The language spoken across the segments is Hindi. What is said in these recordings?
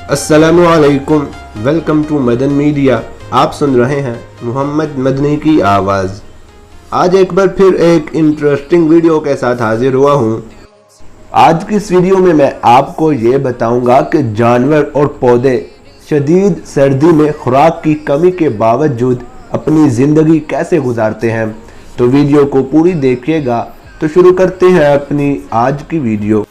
अस्सलामुअलैकुम, वेलकम टू मदन मीडिया। आप सुन रहे हैं मोहम्मद मदनी की आवाज़। आज एक बार फिर एक इंटरेस्टिंग वीडियो के साथ हाजिर हुआ हूँ। आज की इस वीडियो में मैं आपको ये बताऊंगा कि जानवर और पौधे शदीद सर्दी में खुराक की कमी के बावजूद अपनी ज़िंदगी कैसे गुजारते हैं। तो वीडियो को पूरी देखिएगा। तो शुरू करते हैं अपनी आज की वीडियो।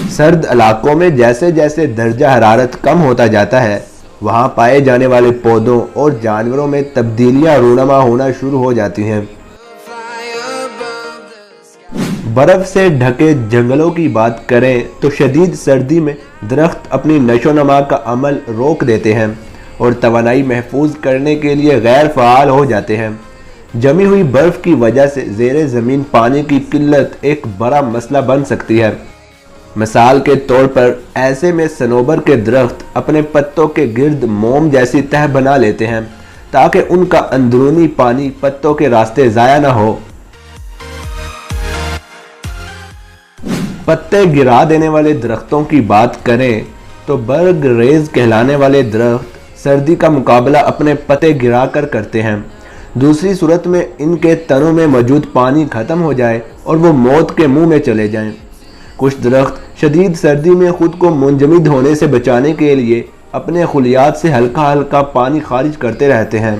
सर्द इलाकों में जैसे जैसे दर्जा हरारत कम होता जाता है, वहाँ पाए जाने वाले पौधों और जानवरों में तब्दीलियाँ रूनुमा होना शुरू हो जाती हैं। बर्फ़ से ढके जंगलों की बात करें तो शदीद सर्दी में दरख्त अपनी नशोनमा का अमल रोक देते हैं और तवानाई महफूज करने के लिए गैर फ़ाल हो जाते हैं। जमी हुई बर्फ़ की वजह से ज़ेरे ज़मीन पानी की किल्लत एक बड़ा मसला बन सकती है। मिसाल के तौर पर ऐसे में सनोबर के दरख्त अपने पत्तों के गिर्द मोम जैसी तह बना लेते हैं ताकि उनका अंदरूनी पानी पत्तों के रास्ते ज़ाया ना हो। पत्ते गिरा देने वाले दरख्तों की बात करें तो बर्ग रेज कहलाने वाले दरख्त सर्दी का मुकाबला अपने पत्ते गिरा कर करते हैं। दूसरी सूरत में इनके तनों में मौजूद पानी ख़त्म हो जाए और वो मौत के मुंह में चले जाएं। कुछ दरख्त शदीद सर्दी में ख़ुद को मुंजमद होने से बचाने के लिए अपने खुलियात से हल्का हल्का पानी खारिज करते रहते हैं।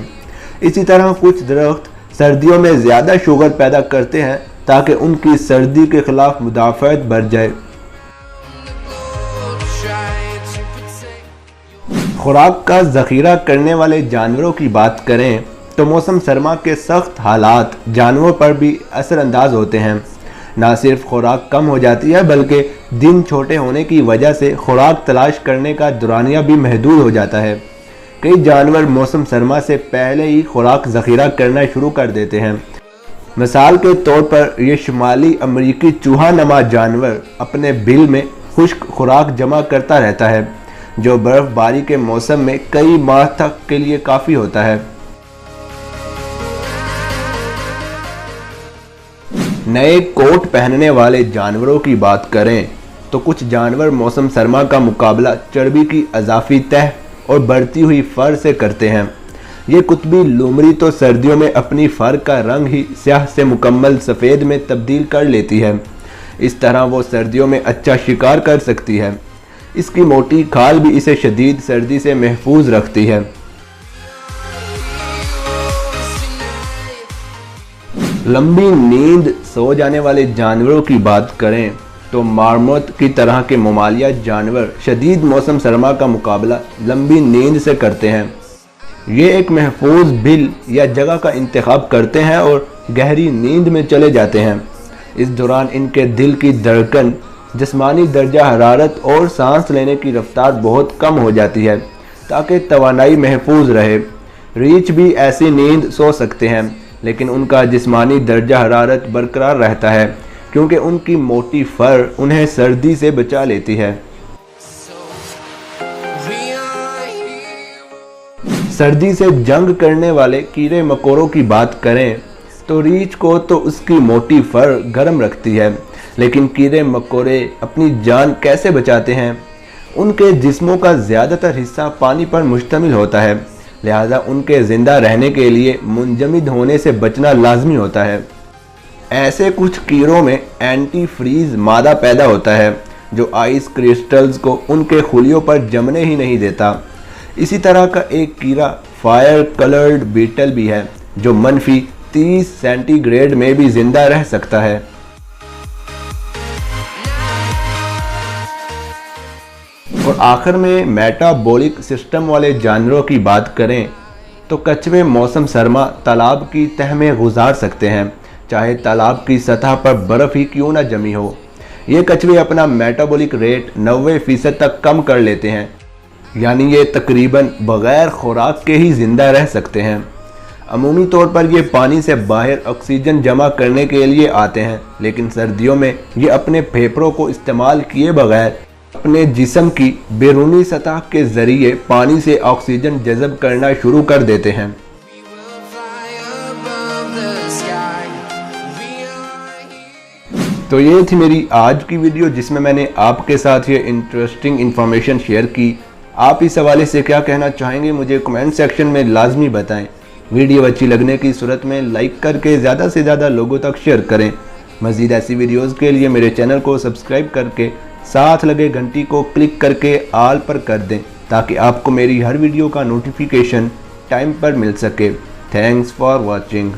इसी तरह कुछ दरख्त सर्दियों में ज़्यादा शुगर पैदा करते हैं ताकि उनकी सर्दी के ख़िलाफ़ मुदाफ़अत बढ़ जाए। खुराक का ज़ख़ीरा करने वाले जानवरों की बात करें तो मौसम सरमा के सख्त हालात जानवरों पर भी असरअंदाज होते हैं। ना सिर्फ खुराक कम हो जाती है बल्कि दिन छोटे होने की वजह से खुराक तलाश करने का दौरानिया भी महदूद हो जाता है। कई जानवर मौसम सरमा से पहले ही खुराक ज़ख़ीरा करना शुरू कर देते हैं। मिसाल के तौर पर यह शुमाली अमरीकी चूहा नमा जानवर अपने बिल में खुश्क खुराक जमा करता रहता है, जो बर्फ़बारी के मौसम में कई माह तक के लिए काफ़ी होता है। नए कोट पहनने वाले जानवरों की बात करें तो कुछ जानवर मौसम सरमा का मुकाबला चर्बी की अज़ाफ़ी तह और बढ़ती हुई फ़र से करते हैं। ये कुतबी लूमड़ी तो सर्दियों में अपनी फ़र का रंग ही स्याह से मुकम्मल सफ़ेद में तब्दील कर लेती है। इस तरह वो सर्दियों में अच्छा शिकार कर सकती है। इसकी मोटी खाल भी इसे शदीद सर्दी से महफूज रखती है। लंबी नींद सो जाने वाले जानवरों की बात करें तो मार्मोत की तरह के ममालिया जानवर शदीद मौसम सरमा का मुकाबला लंबी नींद से करते हैं। ये एक महफूज बिल या जगह का इंतखाब करते हैं और गहरी नींद में चले जाते हैं। इस दौरान इनके दिल की धड़कन, जिस्मानी दर्जा हरारत और सांस लेने की रफ्तार बहुत कम हो जाती है ताकि तवानाई महफूज रहे। रीछ भी ऐसी नींद सो सकते हैं लेकिन उनका जिस्मानी दर्जा हरारत बरकरार रहता है क्योंकि उनकी मोटी फर उन्हें सर्दी से बचा लेती है। सर्दी से जंग करने वाले कीड़े मकोड़ों की बात करें तो रीछ को तो उसकी मोटी फर गर्म रखती है, लेकिन कीड़े मकोड़े अपनी जान कैसे बचाते हैं? उनके जिस्मों का ज़्यादातर हिस्सा पानी पर मुश्तमिल होता है, लिहाजा उनके ज़िंदा रहने के लिए मुंजमद होने से बचना लाजमी होता है। ऐसे कुछ कीड़ों में एंटी फ्रीज मादा पैदा होता है जो आइस क्रिस्टल्स को उनके खुलियों पर जमने ही नहीं देता। इसी तरह का एक कीड़ा फायर कलर्ड बीटल भी है जो मनफी 30 सेंटीग्रेड में भी ज़िंदा रह सकता है। और आखिर में मेटाबॉलिक सिस्टम वाले जानवरों की बात करें तो कछुए मौसम सरमा तालाब की तह में गुजार सकते हैं, चाहे तालाब की सतह पर बर्फ़ ही क्यों ना जमी हो। ये कछुए अपना मेटाबॉलिक रेट 90% तक कम कर लेते हैं, यानी ये तकरीबन बग़ैर खुराक के ही ज़िंदा रह सकते हैं। अमूमी तौर पर ये पानी से बाहर ऑक्सीजन जमा करने के लिए आते हैं, लेकिन सर्दियों में ये अपने फेफड़ों को इस्तेमाल किए बगैर अपने जिस्म की बैरूनी सतह के ज़रिए पानी से ऑक्सीजन जज़ब करना शुरू कर देते हैं। तो ये थी मेरी आज की वीडियो जिसमें मैंने आपके साथ ये इंटरेस्टिंग इन्फॉर्मेशन शेयर की। आप इस हवाले से क्या कहना चाहेंगे मुझे कमेंट सेक्शन में लाजमी बताएं। वीडियो अच्छी लगने की सूरत में लाइक करके ज़्यादा से ज़्यादा लोगों तक शेयर करें। मज़ीद ऐसी वीडियोज़ के लिए मेरे चैनल को सब्सक्राइब करके साथ लगे घंटी को क्लिक करके ऑल पर कर दें ताकि आपको मेरी हर वीडियो का नोटिफिकेशन टाइम पर मिल सके। Thanks for watching.